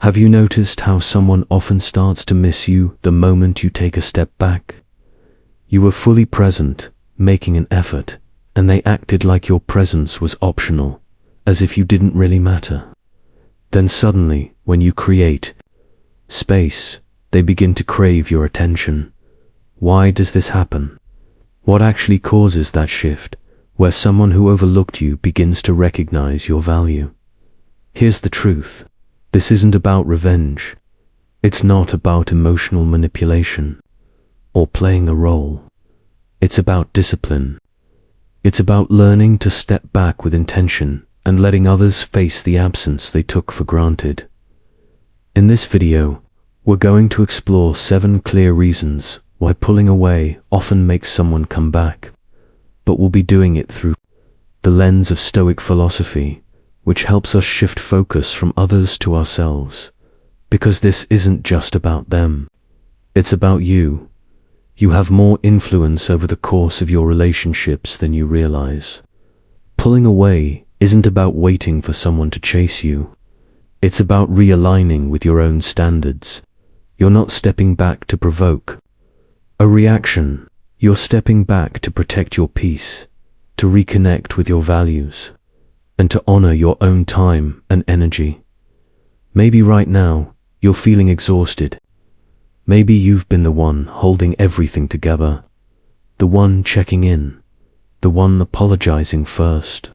Have you noticed how someone often starts to miss you the moment you take a step back? You were fully present, making an effort, and they acted like your presence was optional, as if you didn't really matter. Then suddenly, when you create space, they begin to crave your attention. Why does this happen? What actually causes that shift, where someone who overlooked you begins to recognize your value? Here's the truth. This isn't about revenge. It's not about emotional manipulation or playing a role. It's about discipline. It's about learning to step back with intention and letting others face the absence they took for granted. In this video, we're going to explore 7 clear reasons why pulling away often makes someone come back, but we'll be doing it through the lens of Stoic philosophy, which helps us shift focus from others to ourselves, because this isn't just about them. It's about you. You have more influence over the course of your relationships than you realize. Pulling away isn't about waiting for someone to chase you. It's about realigning with your own standards. You're not stepping back to provoke a reaction. You're stepping back to protect your peace, to reconnect with your values, and to honor your own time and energy. Maybe right now, you're feeling exhausted. Maybe you've been the one holding everything together, the one checking in, the one apologizing first,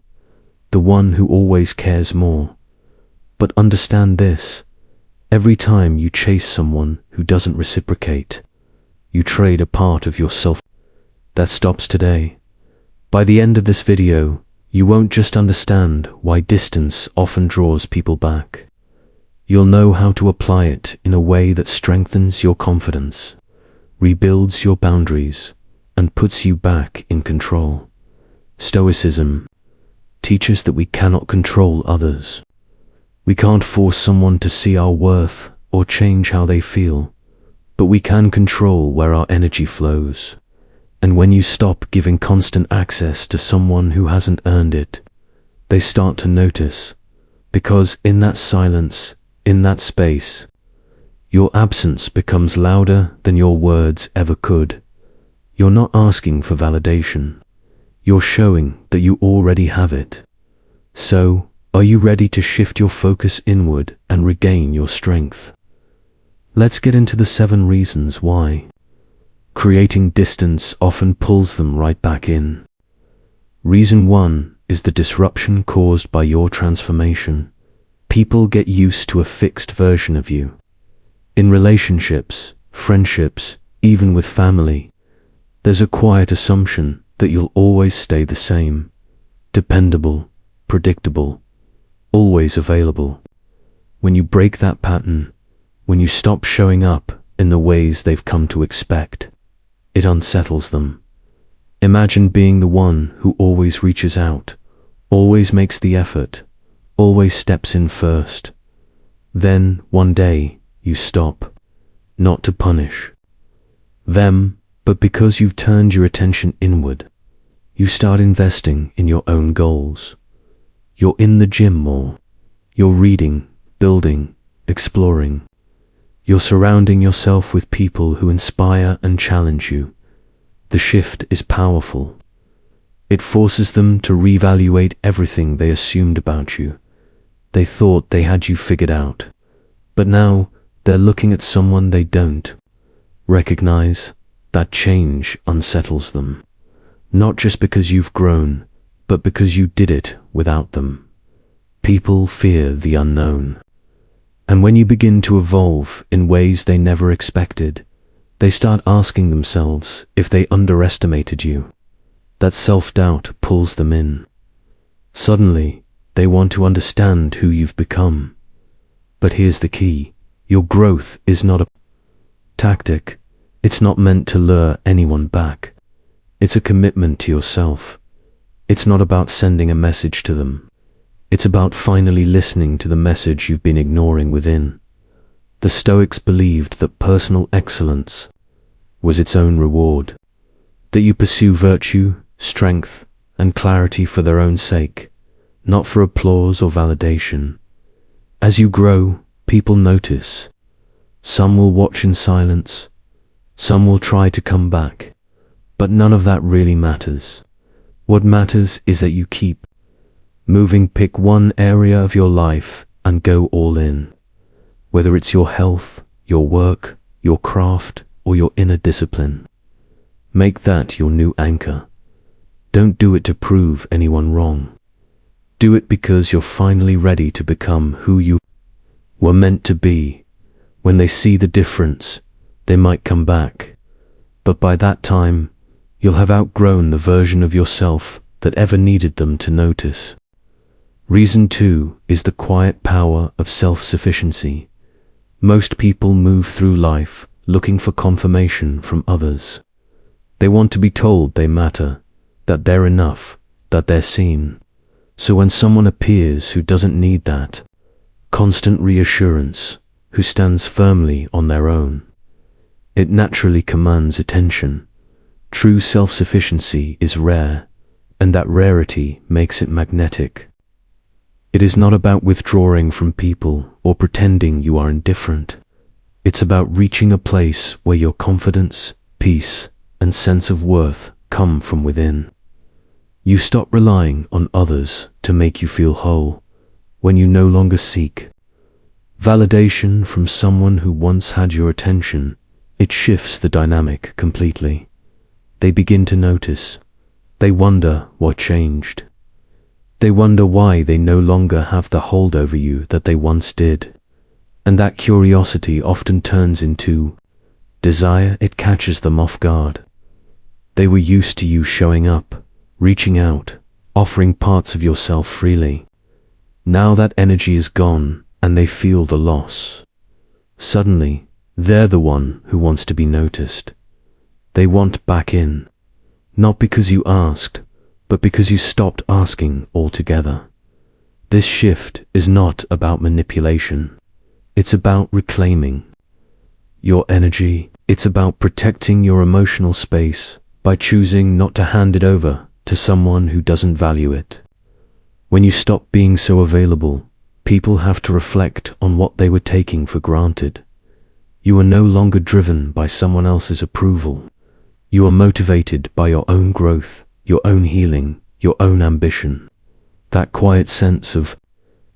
the one who always cares more. But understand this, every time you chase someone who doesn't reciprocate, you trade a part of yourself. That stops today. By the end of this video, you won't just understand why distance often draws people back. You'll know how to apply it in a way that strengthens your confidence, rebuilds your boundaries, and puts you back in control. Stoicism teaches that we cannot control others. We can't force someone to see our worth or change how they feel, but we can control where our energy flows. And when you stop giving constant access to someone who hasn't earned it, they start to notice, because in that silence, in that space, your absence becomes louder than your words ever could. You're not asking for validation. You're showing that you already have it. So, are you ready to shift your focus inward and regain your strength? Let's get into the 7 reasons why creating distance often pulls them right back in. Reason 1 is the disruption caused by your transformation. People get used to a fixed version of you. In relationships, friendships, even with family, there's a quiet assumption that you'll always stay the same, dependable, predictable, always available. When you break that pattern, when you stop showing up in the ways they've come to expect, it unsettles them. Imagine being the one who always reaches out, always makes the effort, always steps in first. Then, one day, you stop, not to punish them, but because you've turned your attention inward. You start investing in your own goals. You're in the gym more. You're reading, building, exploring. You're surrounding yourself with people who inspire and challenge you. The shift is powerful. It forces them to reevaluate everything they assumed about you. They thought they had you figured out, but now they're looking at someone they don't recognize. That change unsettles them, not just because you've grown, but because you did it without them. People fear the unknown. And when you begin to evolve in ways they never expected, they start asking themselves if they underestimated you. That self-doubt pulls them in. Suddenly, they want to understand who you've become. But here's the key. Your growth is not a tactic. It's not meant to lure anyone back. It's a commitment to yourself. It's not about sending a message to them. It's about finally listening to the message you've been ignoring within. The Stoics believed that personal excellence was its own reward, that you pursue virtue, strength, and clarity for their own sake, not for applause or validation. As you grow, People notice. Some will watch in silence. Some will try to come back. But none of that really matters. What matters is that you keep moving. Pick one area of your life and go all in. Whether it's your health, your work, your craft, or your inner discipline. Make that your new anchor. Don't do it to prove anyone wrong. Do it because you're finally ready to become who you were meant to be. When they see the difference, they might come back. But by that time, you'll have outgrown the version of yourself that ever needed them to notice. Reason 2 is the quiet power of self-sufficiency. Most people move through life looking for confirmation from others. They want to be told they matter, that they're enough, that they're seen. So when someone appears who doesn't need that constant reassurance, who stands firmly on their own, it naturally commands attention. True self-sufficiency is rare, and that rarity makes it magnetic. It is not about withdrawing from people or pretending you are indifferent. It's about reaching a place where your confidence, peace, and sense of worth come from within. You stop relying on others to make you feel whole when you no longer seek validation from someone who once had your attention. It shifts the dynamic completely. They begin to notice. They wonder what changed. They wonder why they no longer have the hold over you that they once did. And that curiosity often turns into desire. It catches them off guard. They were used to you showing up, reaching out, offering parts of yourself freely. Now that energy is gone, and they feel the loss. Suddenly, they're the one who wants to be noticed. They want back in. Not because you asked, but because you stopped asking altogether. This shift is not about manipulation. It's about reclaiming your energy. It's about protecting your emotional space by choosing not to hand it over to someone who doesn't value it. When you stop being so available, people have to reflect on what they were taking for granted. You are no longer driven by someone else's approval. You are motivated by your own growth, your own healing, your own ambition. That quiet sense of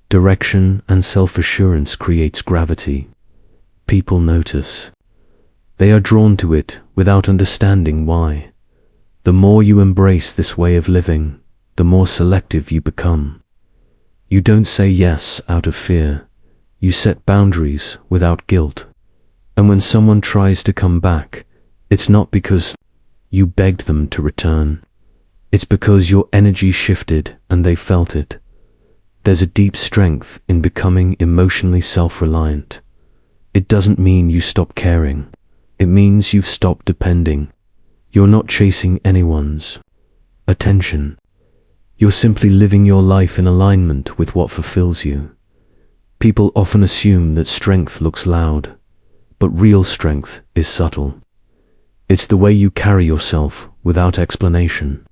direction and self-assurance creates gravity. People notice. They are drawn to it without understanding why. The more you embrace this way of living, the more selective you become. You don't say yes out of fear. You set boundaries without guilt. And when someone tries to come back, it's not because you begged them to return. It's because your energy shifted and they felt it. There's a deep strength in becoming emotionally self-reliant. It doesn't mean you stop caring. It means you've stopped depending. You're not chasing anyone's attention. You're simply living your life in alignment with what fulfills you. People often assume that strength looks loud, but real strength is subtle. It's the way you carry yourself without explanation.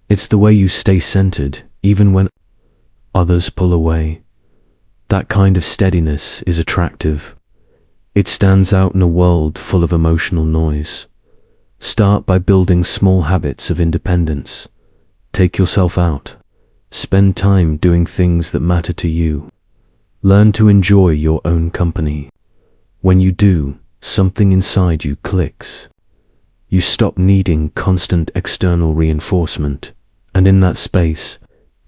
It's the way you stay centered even when others pull away. That kind of steadiness is attractive. It stands out in a world full of emotional noise. Start by building small habits of independence. Take yourself out. Spend time doing things that matter to you. Learn to enjoy your own company. When you do, something inside you clicks. You stop needing constant external reinforcement, and in that space,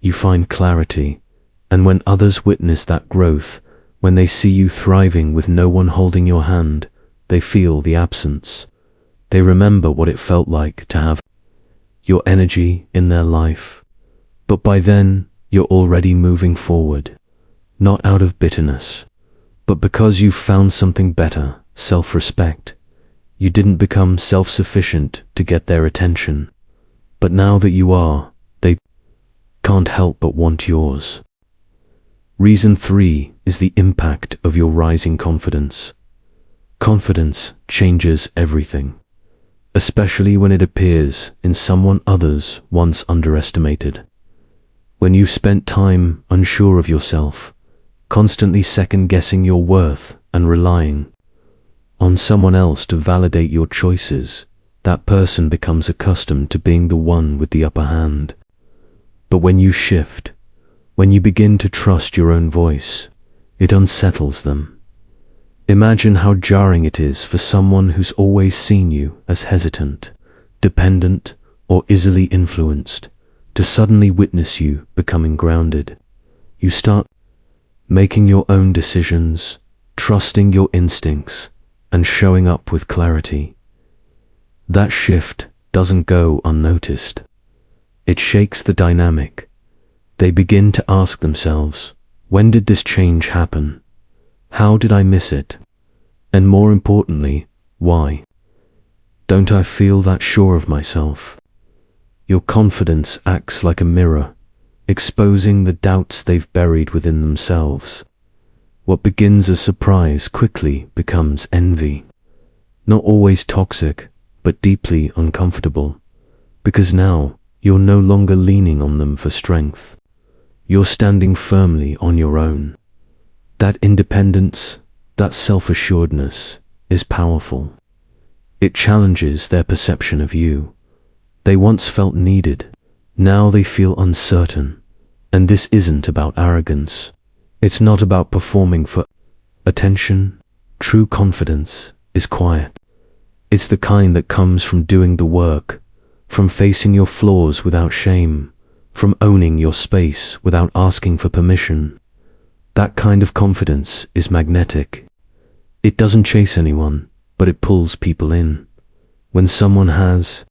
you find clarity. And when others witness that growth, when they see you thriving with no one holding your hand, they feel the absence. They remember what it felt like to have your energy in their life. But by then, you're already moving forward, not out of bitterness, but because you've found something better, self-respect. You didn't become self-sufficient to get their attention, but now that you are, they can't help but want yours. Reason 3 is the impact of your rising confidence. Confidence changes everything, especially when it appears in someone others once underestimated. When you've spent time unsure of yourself, constantly second-guessing your worth and relying on someone else to validate your choices, that person becomes accustomed to being the one with the upper hand. But when you shift, when you begin to trust your own voice, it unsettles them. Imagine how jarring it is for someone who's always seen you as hesitant, dependent, or easily influenced, to suddenly witness you becoming grounded. You start making your own decisions, trusting your instincts, and showing up with clarity. That shift doesn't go unnoticed. It shakes the dynamic. They begin to ask themselves, when did this change happen? How did I miss it? And more importantly, why? Don't I feel that sure of myself? Your confidence acts like a mirror, exposing the doubts they've buried within themselves. What begins as surprise quickly becomes envy. Not always toxic, but deeply uncomfortable. Because now, you're no longer leaning on them for strength. You're standing firmly on your own. That independence, that self-assuredness, is powerful. It challenges their perception of you. They once felt needed. Now they feel uncertain. And this isn't about arrogance. It's not about performing for attention. True confidence is quiet. It's the kind that comes from doing the work, from facing your flaws without shame, from owning your space without asking for permission. That kind of confidence is magnetic. It doesn't chase anyone, but it pulls people in. When someone has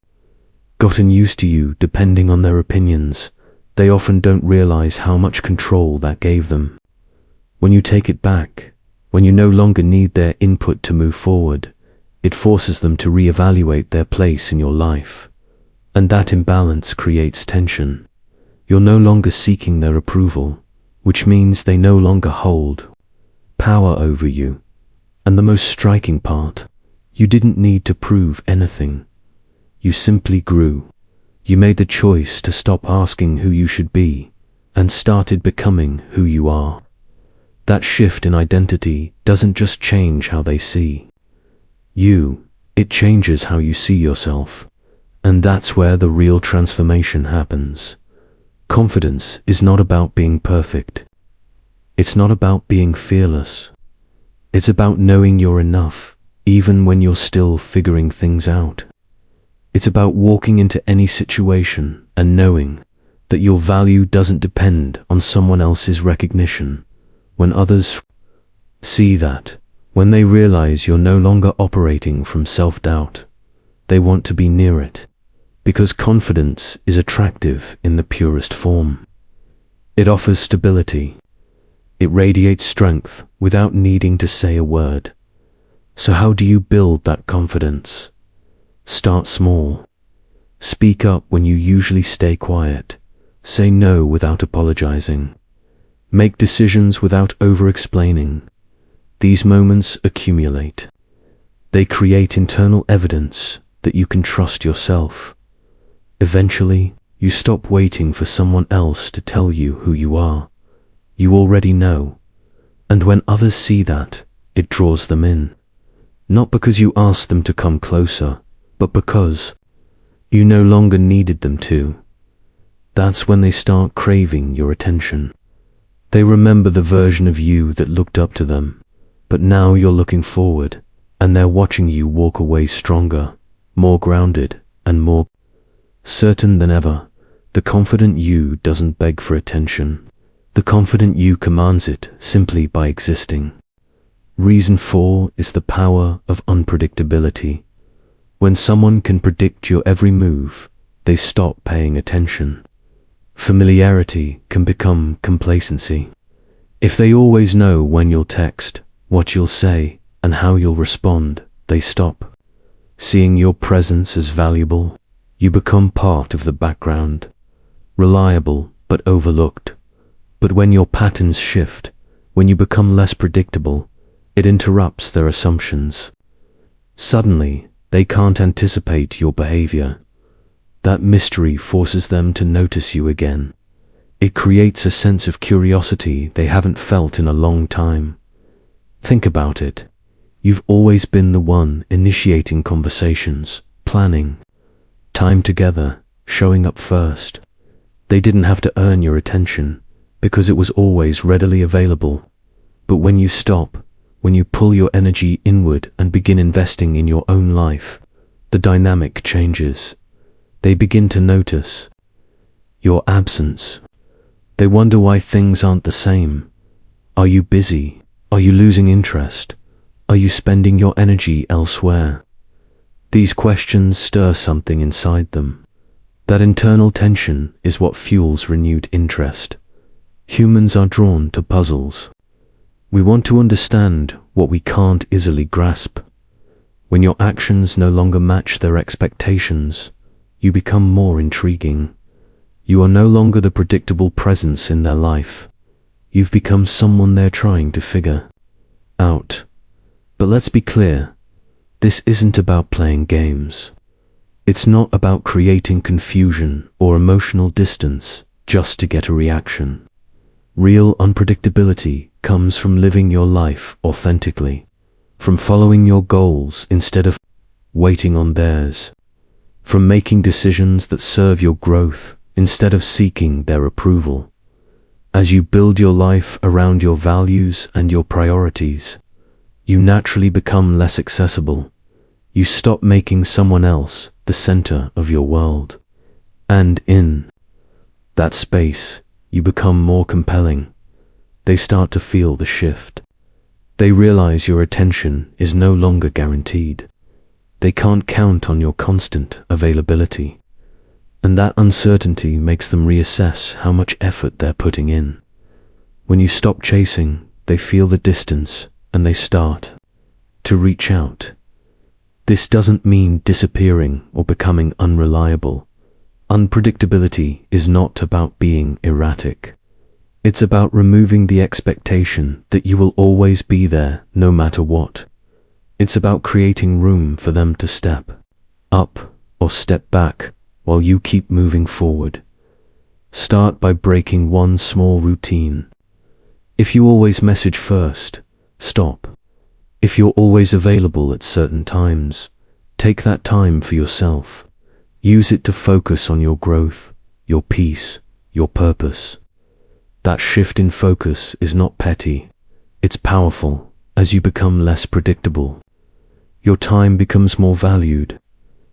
gotten used to you depending on their opinions, they often don't realize how much control that gave them. When you take it back, when you no longer need their input to move forward, it forces them to reevaluate their place in your life. And that imbalance creates tension. You're no longer seeking their approval, which means they no longer hold power over you. And the most striking part, you didn't need to prove anything. You simply grew. You made the choice to stop asking who you should be, and started becoming who you are. That shift in identity doesn't just change how they see you, it changes how you see yourself. And that's where the real transformation happens. Confidence is not about being perfect. It's not about being fearless. It's about knowing you're enough, even when you're still figuring things out. It's about walking into any situation and knowing that your value doesn't depend on someone else's recognition. When others see that, when they realize you're no longer operating from self-doubt, they want to be near it. Because confidence is attractive in the purest form. It offers stability. It radiates strength without needing to say a word. So how do you build that confidence? Start small. Speak up when you usually stay quiet. Say no without apologizing. Make decisions without over-explaining. These moments accumulate. They create internal evidence that you can trust yourself. Eventually, you stop waiting for someone else to tell you who you are. You already know. And when others see that, it draws them in. Not because you asked them to come closer, but because you no longer needed them to. That's when they start craving your attention. They remember the version of you that looked up to them, but now you're looking forward, and they're watching you walk away stronger, more grounded, and more certain than ever. The confident you doesn't beg for attention. The confident you commands it simply by existing. Reason 4 is the power of unpredictability. When someone can predict your every move, they stop paying attention. Familiarity can become complacency. If they always know when you'll text, what you'll say, and how you'll respond, they stop seeing your presence as valuable. You become part of the background, reliable but overlooked. But when your patterns shift, when you become less predictable, it interrupts their assumptions. Suddenly, they can't anticipate your behavior. That mystery forces them to notice you again. It creates a sense of curiosity they haven't felt in a long time. Think about it. You've always been the one initiating conversations, planning time together, showing up first. They didn't have to earn your attention because it was always readily available. But when you stop, when you pull your energy inward and begin investing in your own life, the dynamic changes. They begin to notice your absence. They wonder why things aren't the same. Are you busy? Are you losing interest? Are you spending your energy elsewhere? These questions stir something inside them. That internal tension is what fuels renewed interest. Humans are drawn to puzzles. We want to understand what we can't easily grasp. When your actions no longer match their expectations, you become more intriguing. You are no longer the predictable presence in their life. You've become someone they're trying to figure out. But let's be clear, this isn't about playing games. It's not about creating confusion or emotional distance just to get a reaction. Real unpredictability comes from living your life authentically, from following your goals instead of waiting on theirs, from making decisions that serve your growth instead of seeking their approval. As you build your life around your values and your priorities, you naturally become less accessible. You stop making someone else the center of your world. And in that space, you become more compelling. They start to feel the shift. They realize your attention is no longer guaranteed. They can't count on your constant availability. And that uncertainty makes them reassess how much effort they're putting in. When you stop chasing, they feel the distance and they start to reach out. This doesn't mean disappearing or becoming unreliable. Unpredictability is not about being erratic. It's about removing the expectation that you will always be there no matter what. It's about creating room for them to step up or step back while you keep moving forward. Start by breaking one small routine. If you always message first, stop. If you're always available at certain times, take that time for yourself. Use it to focus on your growth, your peace, your purpose. That shift in focus is not petty. It's powerful. As you become less predictable, your time becomes more valued,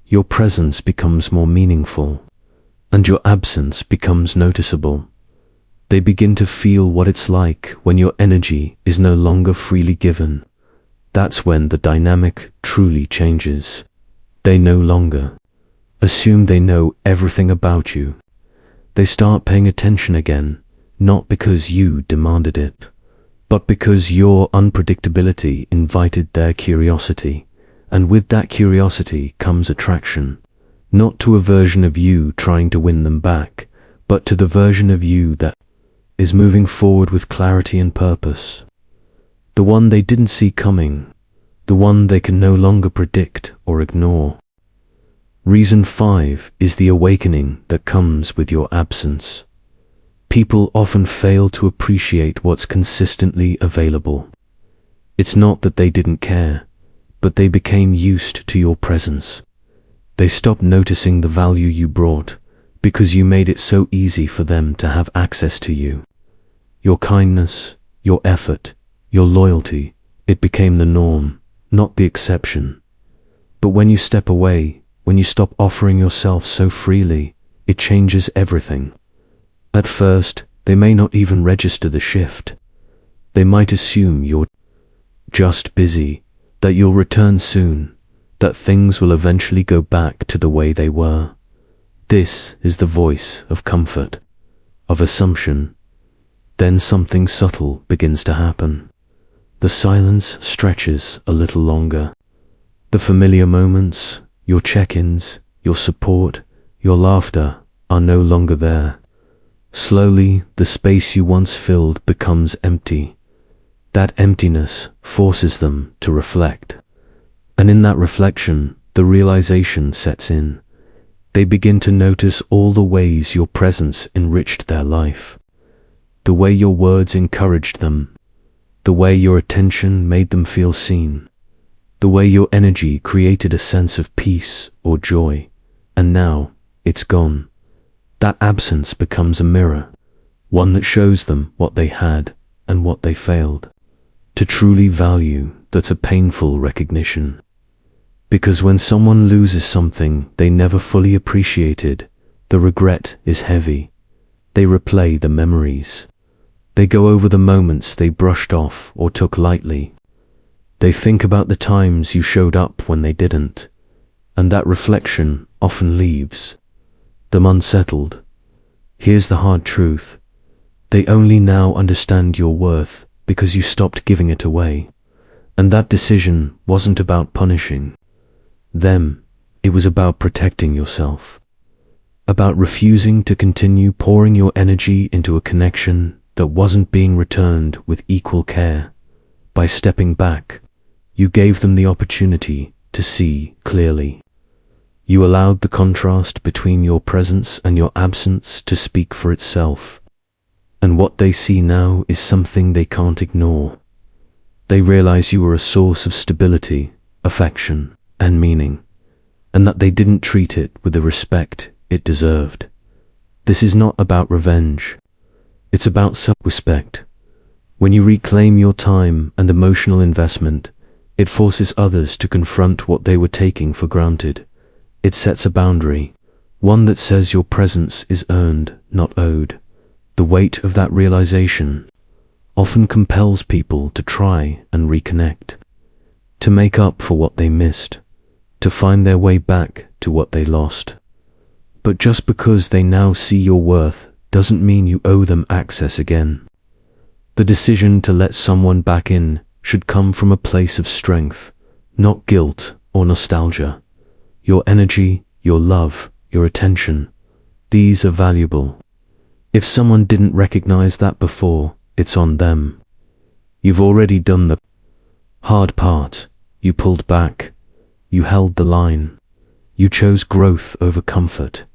your presence becomes more meaningful, and your absence becomes noticeable. They begin to feel what it's like when your energy is no longer freely given. That's when the dynamic truly changes. They no longer assume they know everything about you. They start paying attention again, not because you demanded it, but because your unpredictability invited their curiosity. And with that curiosity comes attraction, not to a version of you trying to win them back, but to the version of you that is moving forward with clarity and purpose. The one they didn't see coming, the one they can no longer predict or ignore. Reason 5 is the awakening that comes with your absence. People often fail to appreciate what's consistently available. It's not that they didn't care, but they became used to your presence. They stopped noticing the value you brought because you made it so easy for them to have access to you. Your kindness, your effort, your loyalty, it became the norm, not the exception. But when you step away, when you stop offering yourself so freely, it changes everything. At first, they may not even register the shift. They might assume you're just busy, that you'll return soon, that things will eventually go back to the way they were. This is the voice of comfort, of assumption. Then something subtle begins to happen. The silence stretches a little longer. The familiar moments, your check-ins, your support, your laughter are no longer there. Slowly, the space you once filled becomes empty. That emptiness forces them to reflect. And in that reflection, the realization sets in. They begin to notice all the ways your presence enriched their life, the way your words encouraged them, the way your attention made them feel seen, the way your energy created a sense of peace or joy, and now it's gone. That absence becomes a mirror, one that shows them what they had and what they failed. To truly value, that's a painful recognition. Because when someone loses something they never fully appreciated, the regret is heavy. They replay the memories. They go over the moments they brushed off or took lightly. They think about the times you showed up when they didn't, and that reflection often leaves them unsettled. Here's the hard truth. They only now understand your worth because you stopped giving it away. And that decision wasn't about punishing them, it was about protecting yourself. About refusing to continue pouring your energy into a connection that wasn't being returned with equal care. By stepping back, you gave them the opportunity to see clearly. You allowed the contrast between your presence and your absence to speak for itself. And what they see now is something they can't ignore. They realize you were a source of stability, affection, and meaning, and that they didn't treat it with the respect it deserved. This is not about revenge. It's about self-respect. When you reclaim your time and emotional investment, it forces others to confront what they were taking for granted. It sets a boundary, one that says your presence is earned, not owed. The weight of that realization often compels people to try and reconnect, to make up for what they missed, to find their way back to what they lost. But just because they now see your worth doesn't mean you owe them access again. The decision to let someone back in should come from a place of strength, not guilt or nostalgia. Your energy, your love, your attention, these are valuable. If someone didn't recognize that before, it's on them. You've already done the hard part. You pulled back. You held the line. You chose growth over comfort.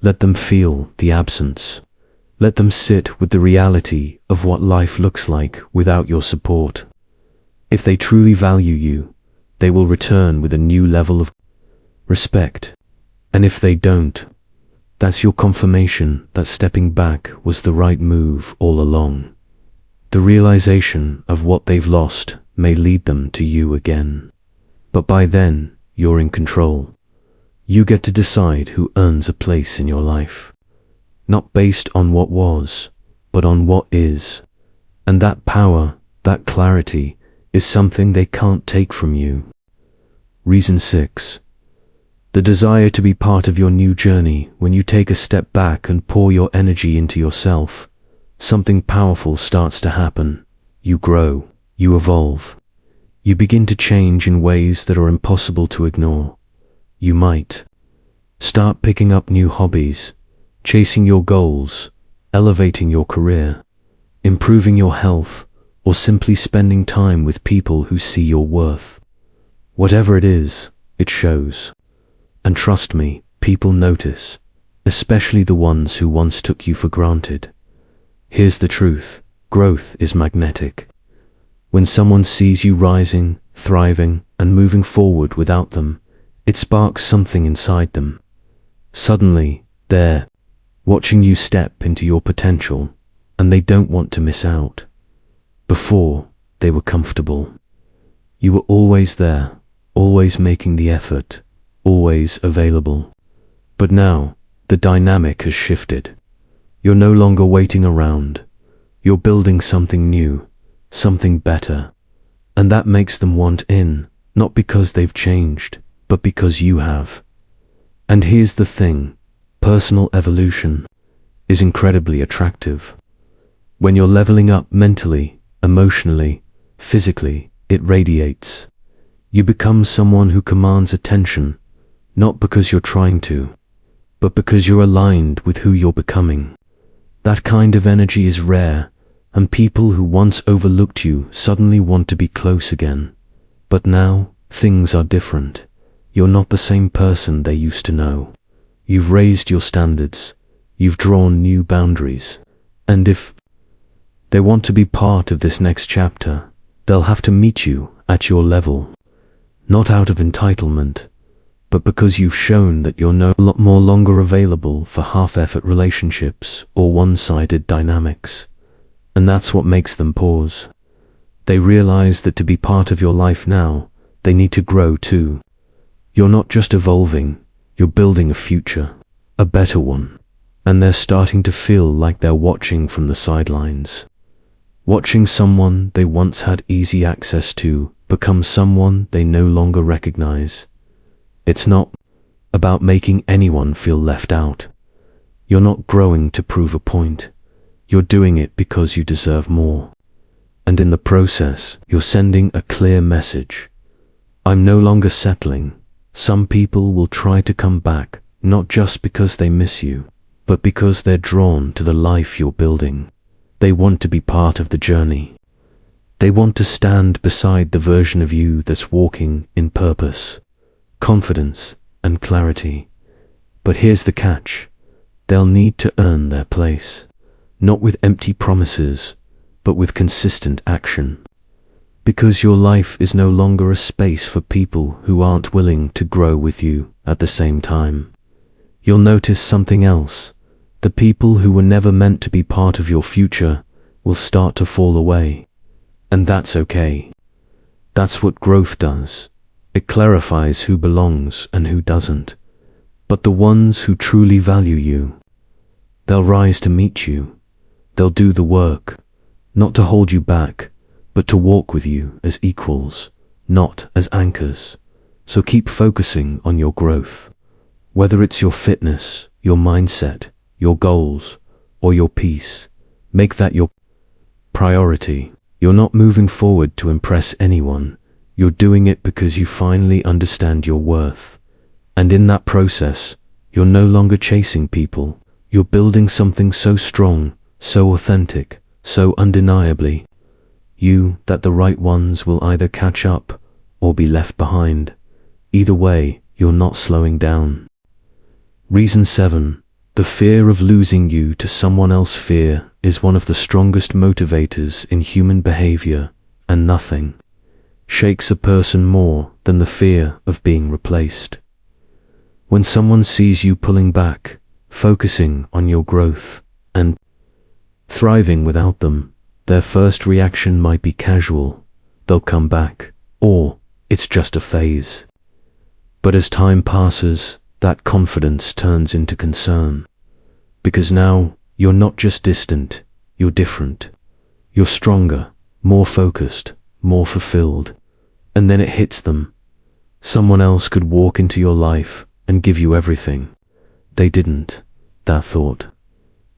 Let them feel the absence. Let them sit with the reality of what life looks like without your support. If they truly value you, they will return with a new level of respect. And if they don't, that's your confirmation that stepping back was the right move all along. The realization of what they've lost may lead them to you again. But by then, you're in control. You get to decide who earns a place in your life. Not based on what was, but on what is. And that power, that clarity, is something they can't take from you. Reason 6. The desire to be part of your new journey. When you take a step back and pour your energy into yourself, something powerful starts to happen. You grow, you evolve. You begin to change in ways that are impossible to ignore. You might start picking up new hobbies, chasing your goals, elevating your career, improving your health, or simply spending time with people who see your worth. Whatever it is, it shows. And trust me, people notice, especially the ones who once took you for granted. Here's the truth, growth is magnetic. When someone sees you rising, thriving, and moving forward without them, it sparks something inside them. Suddenly, they're watching you step into your potential, and they don't want to miss out. Before, they were comfortable. You were always there, always making the effort, always available. But now, the dynamic has shifted. You're no longer waiting around. You're building something new, something better. And that makes them want in, not because they've changed, but because you have. And here's the thing, personal evolution is incredibly attractive. When you're leveling up mentally, emotionally, physically, it radiates. You become someone who commands attention, not because you're trying to, but because you're aligned with who you're becoming. That kind of energy is rare, and people who once overlooked you suddenly want to be close again. But now, things are different. You're not the same person they used to know. You've raised your standards. You've drawn new boundaries. And if they want to be part of this next chapter, they'll have to meet you at your level. Not out of entitlement, but because you've shown that you're no longer available for half-effort relationships or one-sided dynamics. And that's what makes them pause. They realize that to be part of your life now, they need to grow too. You're not just evolving, you're building a future, a better one. And they're starting to feel like they're watching from the sidelines. Watching someone they once had easy access to become someone they no longer recognize. It's not about making anyone feel left out. You're not growing to prove a point. You're doing it because you deserve more. And in the process, you're sending a clear message. I'm no longer settling. Some people will try to come back, not just because they miss you, but because they're drawn to the life you're building. They want to be part of the journey. They want to stand beside the version of you that's walking in purpose, confidence, and clarity. But here's the catch. They'll need to earn their place, not with empty promises, but with consistent action. Because your life is no longer a space for people who aren't willing to grow with you at the same time. You'll notice something else. The people who were never meant to be part of your future will start to fall away. And that's okay. That's what growth does. It clarifies who belongs and who doesn't. But the ones who truly value you, they'll rise to meet you. They'll do the work, not to hold you back, but to walk with you as equals, not as anchors. So keep focusing on your growth. Whether it's your fitness, your mindset, your goals, or your peace, make that your priority. You're not moving forward to impress anyone. You're doing it because you finally understand your worth. And in that process, you're no longer chasing people. You're building something so strong, so authentic, so undeniably you that the right ones will either catch up or be left behind. Either way, you're not slowing down. Reason 7. The fear of losing you to someone else. Fear is one of the strongest motivators in human behavior, and nothing shakes a person more than the fear of being replaced. When someone sees you pulling back, focusing on your growth, and thriving without them, their first reaction might be casual. They'll come back, or it's just a phase. But as time passes, that confidence turns into concern. Because now, you're not just distant, you're different. You're stronger, more focused, more fulfilled. And then it hits them. Someone else could walk into your life and give you everything. They didn't. That thought.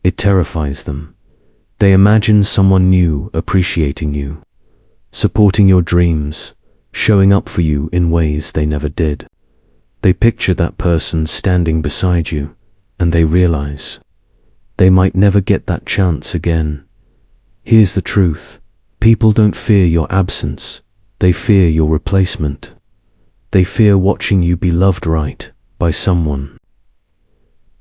It terrifies them. They imagine someone new appreciating you, supporting your dreams, showing up for you in ways they never did. They picture that person standing beside you, and they realize they might never get that chance again. Here's the truth. People don't fear your absence. They fear your replacement. They fear watching you be loved right by someone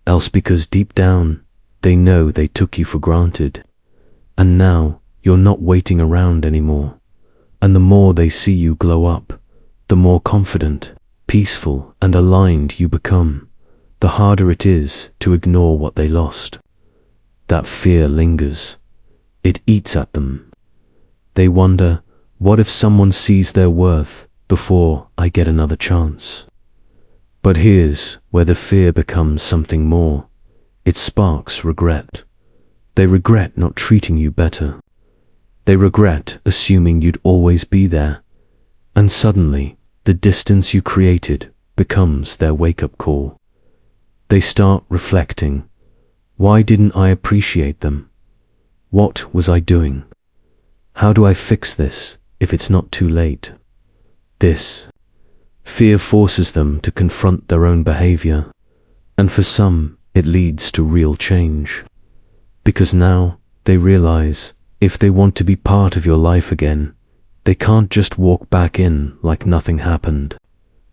else because deep down, they know they took you for granted. And now, you're not waiting around anymore. And the more they see you glow up, the more confident, peaceful, and aligned you become, the harder it is to ignore what they lost. That fear lingers. It eats at them. They wonder, what if someone sees their worth before I get another chance? But here's where the fear becomes something more. It sparks regret. They regret not treating you better. They regret assuming you'd always be there. And suddenly, the distance you created becomes their wake-up call. They start reflecting. Why didn't I appreciate them? What was I doing? How do I fix this if it's not too late? This fear forces them to confront their own behavior. And for some, it leads to real change. Because now, they realize, if they want to be part of your life again, they can't just walk back in like nothing happened.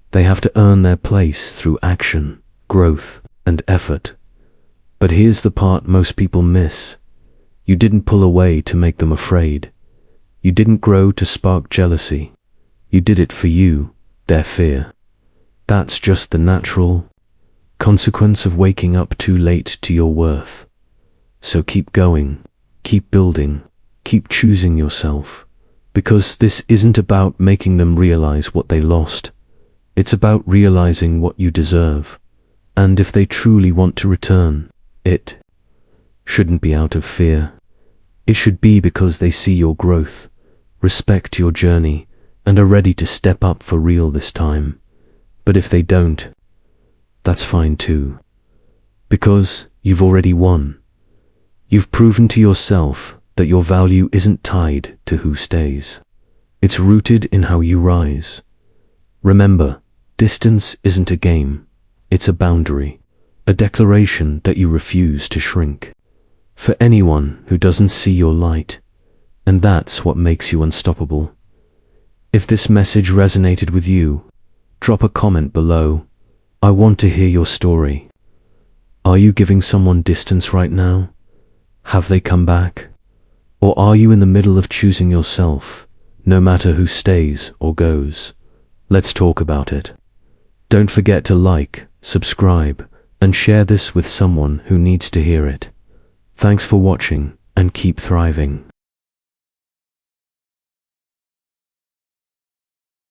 They have to earn their place through action, growth, and effort. But here's the part most people miss. You didn't pull away to make them afraid. You didn't grow to spark jealousy. You did it for you, their fear. That's just the natural consequence of waking up too late to your worth. So keep going, keep building, keep choosing yourself. Because this isn't about making them realize what they lost. It's about realizing what you deserve. And if they truly want to return, it shouldn't be out of fear. It should be because they see your growth, respect your journey, and are ready to step up for real this time. But if they don't, that's fine too. Because you've already won. You've proven to yourself that your value isn't tied to who stays. It's rooted in how you rise. Remember, distance isn't a game. It's a boundary, a declaration that you refuse to shrink. For anyone who doesn't see your light, and that's what makes you unstoppable. If this message resonated with you, drop a comment below. I want to hear your story. Are you giving someone distance right now? Have they come back? Or are you in the middle of choosing yourself, no matter who stays or goes? Let's talk about it. Don't forget to like, subscribe, and share this with someone who needs to hear it. Thanks for watching, and keep thriving.